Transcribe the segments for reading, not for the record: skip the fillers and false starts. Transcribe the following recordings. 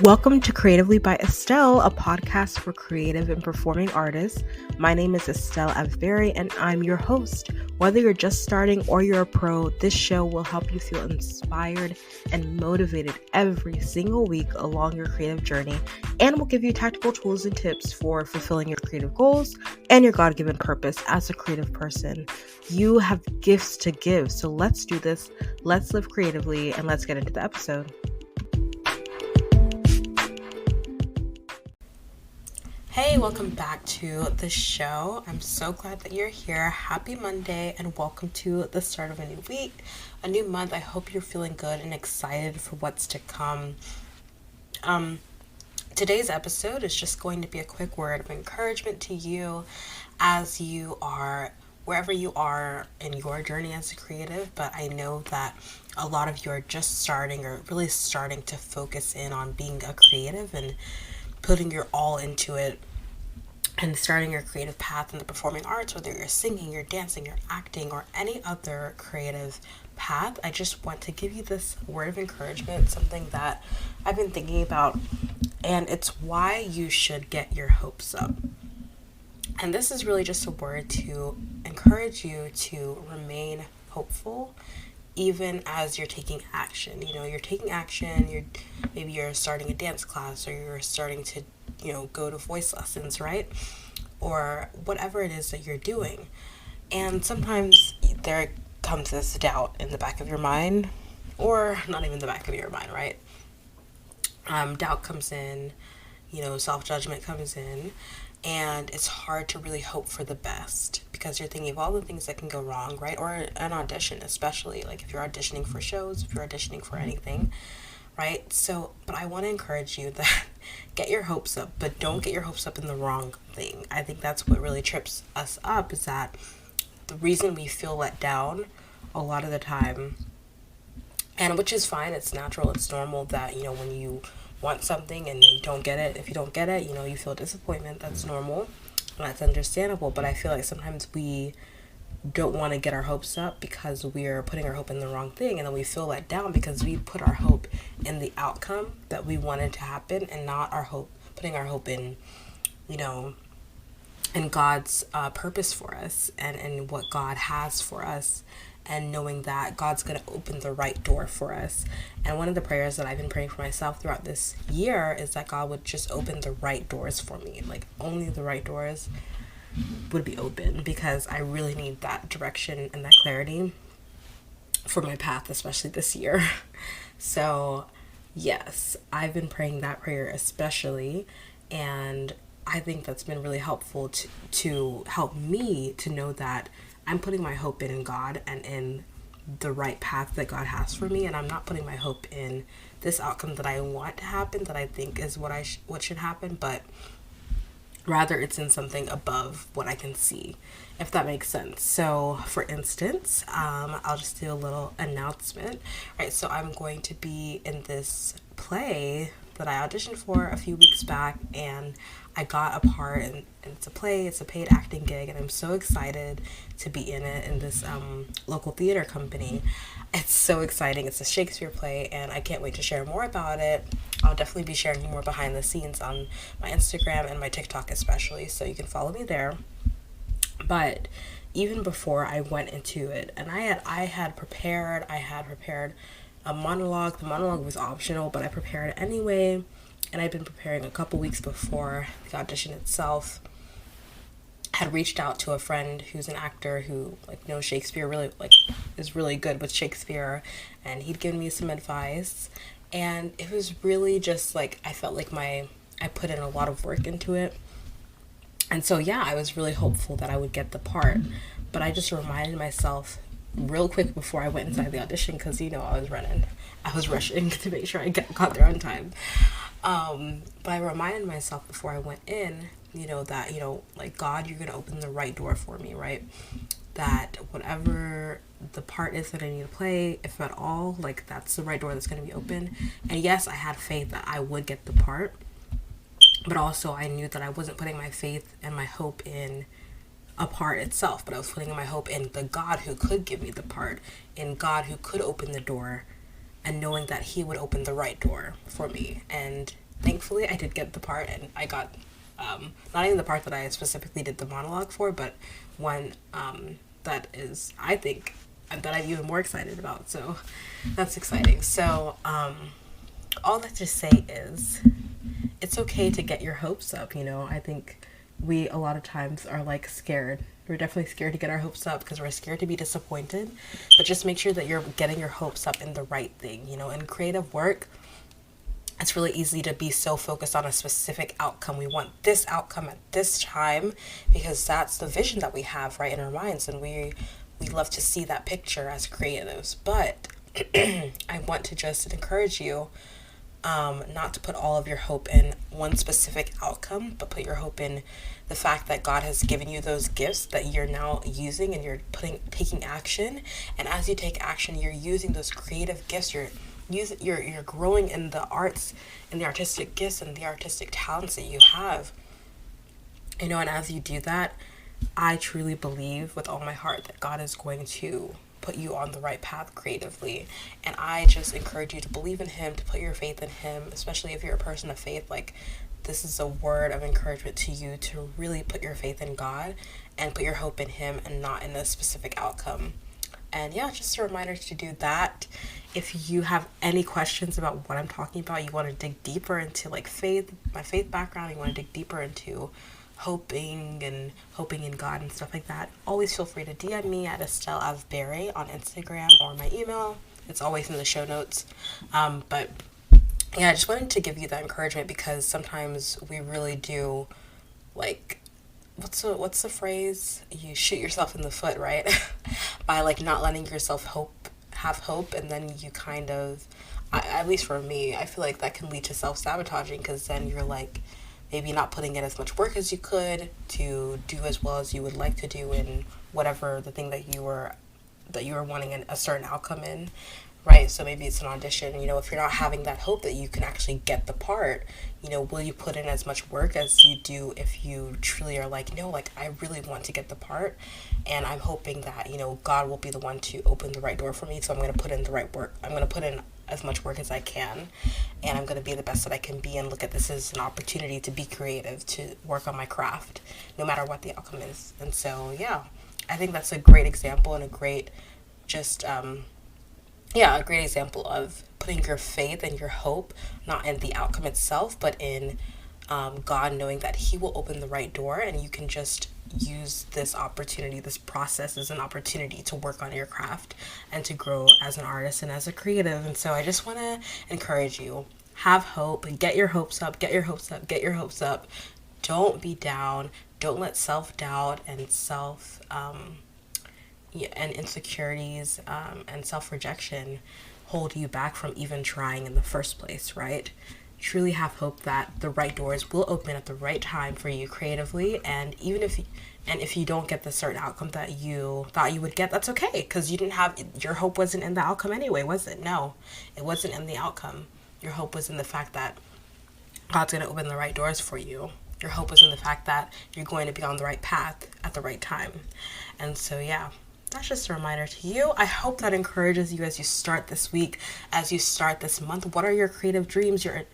Welcome to Creatively by Estelle, a podcast for creative and performing artists. My name is Estelle Avberry, and I'm your host. Whether you're just starting or you're a pro, this show will help you feel inspired and motivated every single week along your creative journey, and will give you tactical tools and tips for fulfilling your creative goals and your God-given purpose as a creative person. You have gifts to give, so let's do this. Let's live creatively, and let's get into the episode. Hey, welcome back to the show. I'm so glad that you're here. Happy Monday and welcome to the start of a new week, a new month. I hope you're feeling good and excited for what's to come. Today's episode is just going to be a quick word of encouragement to you as you are wherever you are in your journey as a creative, but I know that a lot of you are just starting or really starting to focus in on being a creative and putting your all into it and starting your creative path in the performing arts, whether you're singing, you're dancing, you're acting, or any other creative path. I just want to give you this word of encouragement, something that I've been thinking about, and it's why you should get your hopes up. And this is really just a word to encourage you to remain hopeful even as you're taking action. You're taking action, maybe you're starting a dance class, or you're starting to, go to voice lessons, right? Or whatever it is that you're doing. And sometimes there comes this doubt in the back of your mind, or not even the back of your mind, right? Doubt comes in, self-judgment comes in, and it's hard to really hope for the best because you're thinking of all the things that can go wrong, right? Or an audition, especially, like if you're auditioning for shows, if you're auditioning for anything, right? So, but I want to encourage you that get your hopes up, but don't get your hopes up in the wrong thing. I think that's what really trips us up, is that the reason we feel let down a lot of the time, and which is fine, it's natural, it's normal that, when you want something and you don't get it, if you don't get it, you feel disappointment. That's normal, that's understandable. But I feel like sometimes we don't want to get our hopes up because we're putting our hope in the wrong thing, and then we feel let down because we put our hope in the outcome that we wanted to happen, and not putting our hope in, in God's purpose for us, and what God has for us, and knowing that God's going to open the right door for us. And one of the prayers that I've been praying for myself throughout this year is that God would just open the right doors for me. Like, only the right doors would be open, because I really need that direction and that clarity for my path, especially this year. So yes, I've been praying that prayer especially, and I think that's been really helpful to help me to know that I'm putting my hope in God and in the right path that God has for me, and I'm not putting my hope in this outcome that I want to happen, that I think is what should happen, but rather it's in something above what I can see, if that makes sense. So for instance, I'll just do a little announcement. Right, so I'm going to be in this play that I auditioned for a few weeks back, and I got a part, and it's a play, it's a paid acting gig, and I'm so excited to be in it in this local theater company. It's so exciting. It's a Shakespeare play, and I can't wait to share more about it. I'll definitely be sharing more behind the scenes on my Instagram and my TikTok especially, so you can follow me there. But even before I went into it, and I had prepared a monologue. The monologue was optional, but I prepared it anyway, and I'd been preparing a couple weeks before the audition itself. Had reached out to a friend who's an actor who knows Shakespeare, really is really good with Shakespeare, and he'd given me some advice, and it was really just I felt like I put in a lot of work into it. And so yeah, I was really hopeful that I would get the part, but I just reminded myself real quick before I went inside the audition, because I was rushing to make sure I got there on time. But I reminded myself before I went in, that, God, you're going to open the right door for me, right? That whatever the part is that I need to play, if at all, that's the right door that's going to be open. And yes, I had faith that I would get the part, but also I knew that I wasn't putting my faith and my hope in a part itself, but I was putting my hope in the God who could give me the part, in God who could open the door, and knowing that he would open the right door for me. And thankfully I did get the part, and I got not even the part that I specifically did the monologue for, but one that is, I think, that I'm even more excited about. So that's exciting. So all that to say is, it's okay to get your hopes up. I think we a lot of times are like scared. We're definitely scared to get our hopes up because we're scared to be disappointed. But just make sure that you're getting your hopes up in the right thing. In creative work, it's really easy to be so focused on a specific outcome. We want this outcome at this time because that's the vision that we have, right, in our minds, and we love to see that picture as creatives. But I want to just encourage you not to put all of your hope in one specific outcome, but put your hope in the fact that God has given you those gifts that you're now using, and you're taking action. And as you take action, you're using those creative gifts. You're growing in the arts and the artistic gifts and the artistic talents that you have. And as you do that, I truly believe with all my heart that God is going to put you on the right path creatively. And I just encourage you to believe in Him, to put your faith in Him, especially if you're a person of faith. Like, this is a word of encouragement to you to really put your faith in God and put your hope in Him and not in a specific outcome. And yeah, just a reminder to do that. If you have any questions about what I'm talking about, you want to dig deeper into like faith, my faith background, you want to dig deeper into hoping in God and stuff like that, always feel free to DM me at Estelle Avberry on Instagram or my email. It's always in the show notes. But yeah, I just wanted to give you that encouragement because sometimes we really do, like, what's the phrase? You shoot yourself in the foot, right? By like not letting yourself have hope, and then you kind of, at least for me, I feel like that can lead to self-sabotaging because then you're like maybe not putting in as much work as you could to do as well as you would like to do in whatever the thing that you were wanting a certain outcome in, right? So maybe it's an audition, if you're not having that hope that you can actually get the part, will you put in as much work as you do if you truly are like, I really want to get the part, and I'm hoping that, God will be the one to open the right door for me, so I'm going to put in the right work. I'm going to put in as much work as I can, and I'm going to be the best that I can be and look at this as an opportunity to be creative, to work on my craft, no matter what the outcome is. And so, yeah, I think that's a great example and a great a great example of putting your faith and your hope not in the outcome itself, but in God, knowing that He will open the right door, and you can just use this opportunity, this process as an opportunity to work on your craft and to grow as an artist and as a creative. And so I just want to encourage you, have hope, get your hopes up, get your hopes up, get your hopes up. Don't be down. Don't let self-doubt and and insecurities and self-rejection hold you back from even trying in the first place, right? Truly have hope that the right doors will open at the right time for you creatively, and even if you don't get the certain outcome that you thought you would get, that's okay, because your hope wasn't in the outcome anyway, was it? No, it wasn't in the outcome. Your hope was in the fact that God's going to open the right doors for you. Your hope was in the fact that you're going to be on the right path at the right time. And so, yeah, that's just a reminder to you. I hope that encourages you as you start this week, as you start this month. What are your creative dreams, the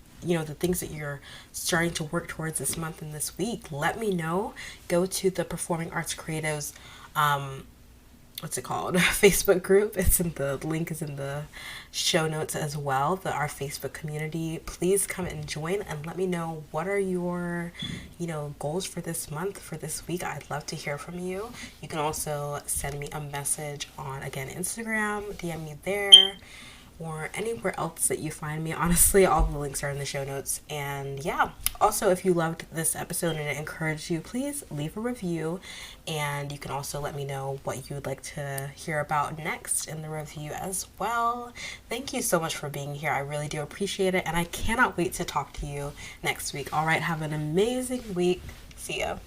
things that you're starting to work towards this month and this week? Let me know. Go to the Performing Arts Creatives, Facebook group. The link is in the show notes as well, our Facebook community. Please come and join and let me know what are your, goals for this month, for this week. I'd love to hear from you. You can also send me a message on, again, Instagram, DM me there, or anywhere else that you find me. Honestly, all the links are in the show notes. And yeah, also, if you loved this episode and it encouraged you, please leave a review, and you can also let me know what you would like to hear about next in the review as well. Thank you so much for being here. I really do appreciate it, and I cannot wait to talk to you next week. All right, have an amazing week. See ya.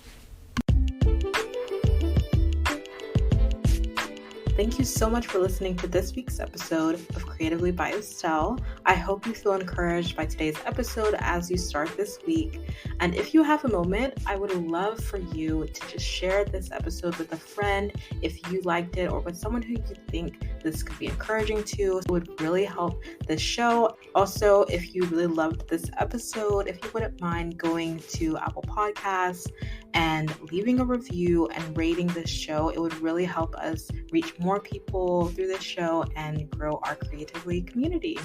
Thank you so much for listening to this week's episode of Creatively by Estelle. I hope you feel encouraged by today's episode as you start this week. And if you have a moment, I would love for you to just share this episode with a friend if you liked it, or with someone who you think this could be encouraging to. It would really help the show. Also, if you really loved this episode, if you wouldn't mind going to Apple Podcasts and leaving a review and rating this show, it would really help us reach more people through this show and grow our Creatively community.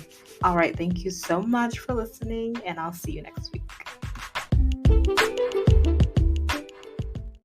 All right, thank you so much for listening, and I'll see you next week.